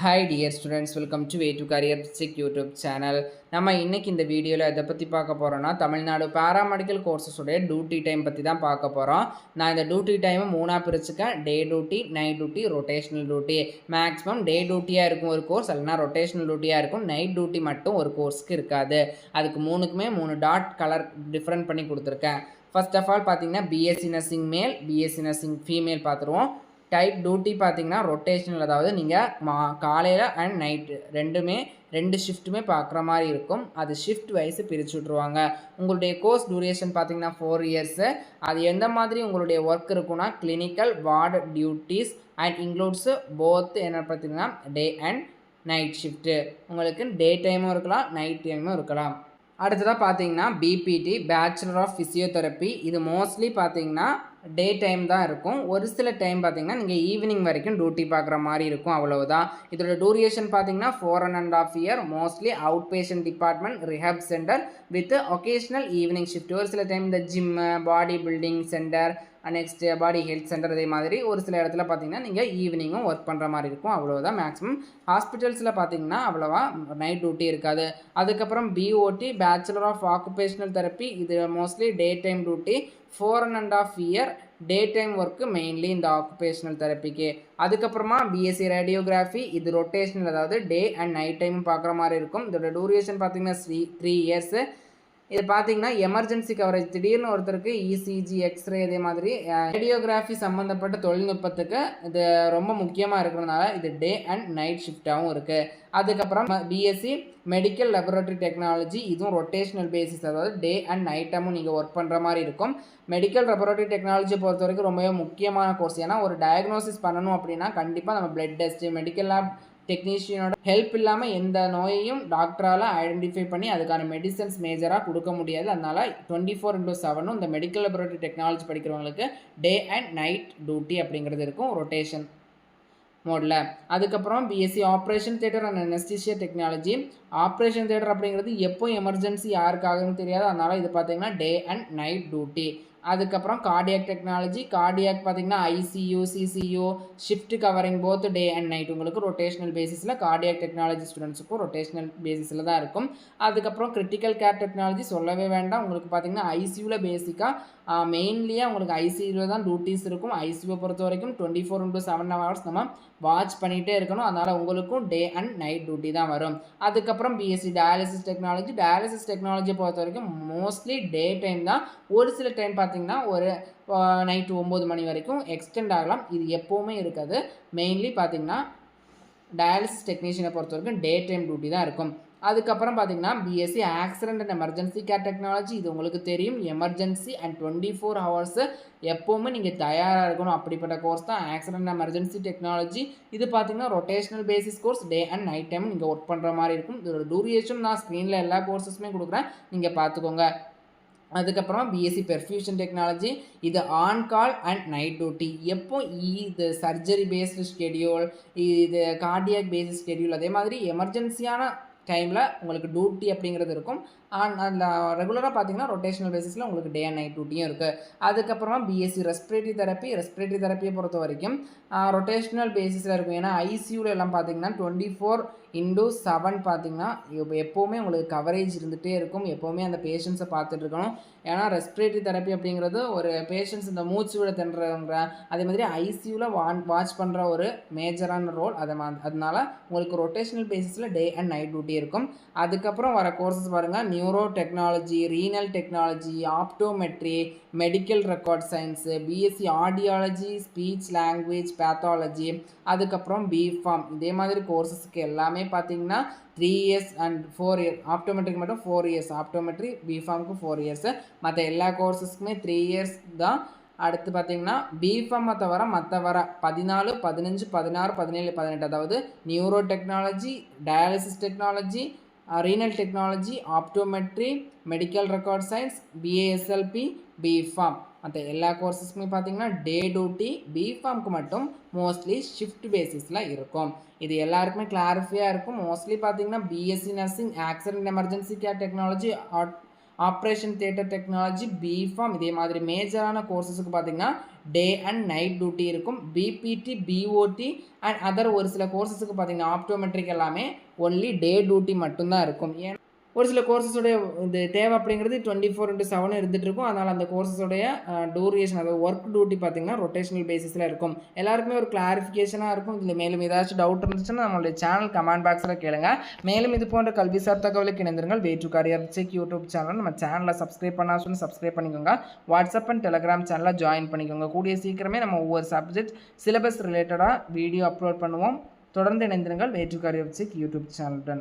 Hi dear students, welcome to Way to Career Check YouTube channel. நம்ம இன்னைக்கு இந்த வீடியோவில் எதை பற்றி பார்க்க போகிறோம்னா தமிழ்நாடு பேராமெடிக்கல் கோர்சஸோடைய டியூட்டி டைம் பற்றி தான் பார்க்க போகிறோம். நான் இந்த டியூட்டி டைமை மூணாக பிரிச்சுக்கேன். Day duty, night duty, rotational duty. Maximum day டியூட்டியாக இருக்கும் ஒரு கோர்ஸ், இல்லைனா ரொட்டேஷனல் டியூட்டியாக இருக்கும். நைட் டியூட்டி மட்டும் ஒரு கோர்ஸுக்கு இருக்காது. அதுக்கு மூணுக்குமே 3 டாட் கலர் டிஃப்ரெண்ட் பண்ணி கொடுத்துருக்கேன். ஃபர்ஸ்ட் ஆஃப் ஆல் பார்த்தீங்கன்னா பிஎஸ்சி நர்சிங் மேல், பிஎஸ்சி நர்சிங் ஃபீமேல் பார்த்துருவோம். டைப் டியூட்டி பார்த்தீங்கன்னா ரொட்டேஷனல், அதாவது நீங்கள் காலையில் அண்ட் நைட்டு ரெண்டு ஷிஃப்ட்டுமே பார்க்குற மாதிரி இருக்கும். அது ஷிஃப்ட் வைஸ் பிரித்து விட்ருவாங்க. உங்களுடைய கோர்ஸ் டூரேஷன் பார்த்தீங்கன்னா 4 இயர்ஸு. அது எந்த மாதிரி உங்களுடைய ஒர்க் இருக்குன்னா clinical ward duties and includes both என்ன பார்த்தீங்கன்னா டே அண்ட் நைட் ஷிஃப்ட்டு. உங்களுக்கு டே டைமும் இருக்கலாம், நைட் டைமும் இருக்கலாம். அடுத்ததாக பார்த்தீங்கன்னா பிபிடி பேச்சுலர் ஆஃப் ஃபிசியோதெரப்பி. இது மோஸ்ட்லி பார்த்தீங்கன்னா டே டைம் தான் இருக்கும். ஒரு சில டைம் பார்த்தீங்கன்னா நீங்கள் ஈவினிங் வரைக்கும் டியூட்டி பார்க்குற மாதிரி இருக்கும், அவ்வளவுதான். இதோட டூரேஷன் பார்த்தீங்கன்னா 4.5 year. Mostly out patient department, rehab centre with vocational evening shift. ஒரு சில டைம் இந்த gym, body building centre, next body health centre, அதே மாதிரி ஒரு சில இடத்துல பார்த்தீங்கன்னா நீங்கள் ஈவினிங்கும் ஒர்க் பண்ணுற மாதிரி இருக்கும், அவ்வளோதான். மேக்ஸிமம் ஹாஸ்பிட்டல்ஸில் பார்த்தீங்கன்னா அவ்வளோவா நைட் டியூட்டி இருக்காது. அதுக்கப்புறம் BOT bachelor of occupational therapy. இது mostly day time duty. 4.5 year day time work mainly இந்த ஆக்குபேஷனல் தெரப்பிக்கு. அதுக்கப்புறமா பிஎஸ்சி ரேடியோகிராஃபி. இது ரொட்டேஷனல், அதாவது டே அண்ட் நைட் டைமும் பார்க்குற மாதிரி இருக்கும். இதோட டூரேஷன் பார்த்தீங்கன்னா 3 இயர்ஸு. இது பார்த்தீங்கன்னா எமர்ஜென்சி கவரேஜ். திடீர்னு ஒருத்தருக்கு இசிஜி, எக்ஸ்ரே, இதே மாதிரி ரேடியோகிராஃபி சம்மந்தப்பட்ட தொழில்நுட்பத்துக்கு இது ரொம்ப முக்கியமாக இருக்கிறதுனால இது டே அண்ட் நைட் ஷிஃப்டாகவும் இருக்குது. அதுக்கப்புறம் பிஎஸ்சி மெடிக்கல் லெபரட்டரி டெக்னாலஜி. இதுவும் ரொட்டேஷனல் பேசிஸ், அதாவது டே அண்ட் நைட் டைமும் நீங்கள் ஒர்க் பண்ணுற மாதிரி இருக்கும். மெடிக்கல் லெபரட்டரி டெக்னாலஜி பொறுத்த வரைக்கும் ரொம்பவே முக்கியமான கோர்ஸ். ஏன்னா ஒரு டயக்னோசிஸ் பண்ணணும் அப்படின்னா கண்டிப்பாக நம்ம பிளட் டெஸ்ட்டு, மெடிக்கல் லேப் டெக்னீஷியனோட ஹெல்ப் இல்லாமல் எந்த நோயையும் டாக்டரால் ஐடென்டிஃபை பண்ணி அதுக்கான மெடிசன்ஸ் மேஜராக கொடுக்க முடியாது. அதனால் 24/7 இந்த மெடிக்கல் லெபரட்டரி டெக்னாலஜி படிக்கிறவங்களுக்கு டே அண்ட் நைட் டியூட்டி அப்படிங்கிறது இருக்கும் ரொட்டேஷன் மோடில். அதுக்கப்புறம் BSc operation theatre and anaesthesia technology. Operation theatre அப்படிங்கிறது எப்போ எமர்ஜென்சி யாருக்காகன்னு தெரியாது, அதனால் இது பார்த்தீங்கன்னா டே அண்ட் நைட் டியூட்டி. அதுக்கப்புறம் கார்டியாக் டெக்னாலஜி. கார்டியாக் பார்த்தீங்கன்னா ICU, CCU, shift covering both day and night. உங்களுக்கு ரொட்டேஷனல் பேசிஸில் கார்டியாக் டெக்னாலஜி ஸ்டூடெண்ட்ஸுக்கும் ரொட்டேஷனல் பேசிஸில் தான் இருக்கும். அதுக்கப்புறம் கிரிட்டிக்கல் கேர் டெக்னாலஜி சொல்லவே வேண்டாம். உங்களுக்கு பார்த்தீங்கன்னா ஐசியூவில் பேசிக்காக மெயின்லியாக உங்களுக்கு ஐசியூவில் தான் டியூட்டிஸ் இருக்கும். ஐசியூவை பொறுத்த வரைக்கும் 24/7 ஹவர்ஸ் நம்ம வாட்ச் பண்ணிகிட்டே இருக்கணும். அதனால் உங்களுக்கும் டே அண்ட் நைட் டியூட்டி தான் வரும். அதுக்கப்புறம் பிஎஸ்சி டயாலிசிஸ் டெக்னாலஜி. டயாலிசிஸ் டெக்னாலஜியை பொறுத்த வரைக்கும் மோஸ்ட்லி டே டைம் தான். ஒரு சில டைம் பார்த்தீங்கன்னா ஒரு நைட்டு 9 மணி வரைக்கும் எக்ஸ்டெண்ட் ஆகலாம். இது எப்போவுமே இருக்காது. மெயின்லி பார்த்தீங்கன்னா டயாலிசிஸ் டெக்னீஷியனை பொறுத்த வரைக்கும் டே டைம் டியூட்டி தான் இருக்கும். அதுக்கப்புறம் பார்த்தீங்கன்னா BSc accident and emergency care technology. இது உங்களுக்கு தெரியும், எமர்ஜென்சி அண்ட் 24 ஹவர்ஸு எப்போவுமே நீங்கள் தயாராக இருக்கணும், அப்படிப்பட்ட கோர்ஸ் தான் ஆக்சிடென்ட் எமர்ஜென்சி டெக்னாலஜி. இது பார்த்தீங்கன்னா rotational basis course. Day and night time நீங்கள் ஒர்க் பண்ணுற மாதிரி இருக்கும். இதோட டூரேஷன் நான் ஸ்க்ரீனில் எல்லா கோர்ஸஸுமே கொடுக்குறேன், நீங்கள் பார்த்துக்கோங்க. அதுக்கப்புறம் பிஎஸ்சி பெர்ஃபியூஷன் டெக்னாலஜி. இது on call and night duty. எப்போ இது சர்ஜரி பேஸ்டு ஸ்கெடியூல், இது கார்டியாக் பேஸ்டு ஸ்கெடியூல், அதே மாதிரி எமர்ஜென்சியான டைமில் உங்களுக்கு டியூட்டி அப்படிங்கிறது இருக்கும். அந்த ரெகுலராக பார்த்தீங்கன்னா ரொட்டேஷனல் பேசிஸில் உங்களுக்கு டே அண்ட் நைட் டியூட்டியும் இருக்குது. அதுக்கப்புறமா பிஎஸ்சி ரெஸ்பிரேட்டரி தெரப்பி. ரெஸ்பிரேட்டரி தெரப்பியை பொறுத்த வரைக்கும் ரொட்டேஷனல் பேசிஸில் இருக்கும். ஏன்னா ஐசியூவில் எல்லாம் பார்த்தீங்கன்னா 24/7 பார்த்தீங்கன்னா எப்போவுமே உங்களுக்கு கவரேஜ் இருந்துகிட்டே இருக்கும். எப்போவுமே அந்த பேஷண்ட்ஸை பார்த்துட்டு இருக்கணும். ஏன்னா ரெஸ்பிரேட்டரி தெரப்பி அப்படிங்கிறது ஒரு பேஷண்ட்ஸ் இந்த மூச்சு விட திணறவங்க, அதே மாதிரி ஐசியூவில் வாட்ச் பண்ணுற ஒரு மேஜரான ரோல். அதனால உங்களுக்கு ரொட்டேஷனல் பேசிஸில் டே அண்ட் நைட் டியூட்டி இருக்கும். அதுக்கப்புறம் வர கோர்சஸ் பாருங்கள், neuro technology, renal technology, optometry, medical record science, BSc audiology, speech language pathology, அதுக்கப்புறம் பிஃபார்ம். இதே மாதிரி கோர்சஸ்க்கு எல்லாமே பார்த்தீங்கன்னா 3 இயர்ஸ் அண்ட் 4 இயர். ஆப்டோமெட்ரிக்கு மட்டும் 4 இயர்ஸ், ஆப்டோமெட்ரி பிஃபார்முக்கு 4 இயர்ஸு. மற்ற எல்லா கோர்சஸ்க்குமே 3 இயர்ஸ் தான். அடுத்து பார்த்தீங்கன்னா பிஃபார்மை தவிர மற்ற வர 14, 15, 16, 17, 18, அதாவது neuro technology, dialysis technology, renal technology, optometry, medical record science, BASLP, BPharm, மற்ற எல்லா கோர்சஸ்க்குமே பார்த்தீங்கன்னா டே டியூட்டி. பிஃபார்முக்கு மட்டும் மோஸ்ட்லி ஷிஃப்ட் பேசிஸில் இருக்கும். இது எல்லாருக்குமே கிளாரிஃபையாக இருக்கும். மோஸ்ட்லி பார்த்தீங்கன்னா BSc nursing accident emergency care technology, operation theatre technology, BPharm இதே மாதிரி மேஜரான கோர்சஸுக்கு பார்த்தீங்கன்னா டே அண்ட் நைட் டியூட்டி இருக்கும். பிபிடி, பிஓடி அண்ட் அதர் ஒரு சில கோர்சஸுக்கு பார்த்தீங்கன்னா ஆப்டோமெட்ரிக் எல்லாமே ஒன்லி டே டியூட்டி மட்டும்தான் இருக்கும். ஒரு சில கோர்சஸோடைய இது தேவை அப்படிங்கிறது 24/7 இருந்துகிட்டு இருக்கும். அதனால் அந்த கோர்சஸோடைய டூரேஷன் அதாவது ஒர்க் டியூட்டி பார்த்திங்கன்னா ரொட்டேஷனல் பேசிஸில் இருக்கும். எல்லாருக்குமே ஒரு கிளாரிஃபிகேஷனாக இருக்கும். இதில் மேலும் ஏதாச்சும் டவுட் இருந்துச்சுன்னா நம்மளுடைய சேனல் கமெண்ட் பாக்ஸில் கேளுங்க. மேலும் இது போன்ற கல்விசார் தகவலுக்கு இணைந்திருங்கள். Way to career check YouTube channel நம்ம சேனலை சப்ஸ்கிரைப் பண்ணால் சொல்லி சப்ஸ்கிரைப் பண்ணிக்கோங்க. வாட்ஸ்அப் அண்ட் டெலிகிராம் சேனலில் ஜாயின் பண்ணிக்கோங்க. கூடிய சீக்கிரமே நம்ம ஒவ்வொரு சப்ஜெக்ட் சிலபஸ் ரிலேட்டடாக வீடியோ அப்லோட் பண்ணுவோம். தொடர்ந்து இணைந்திருங்கள். Way to career check YouTube சேனலுடன்.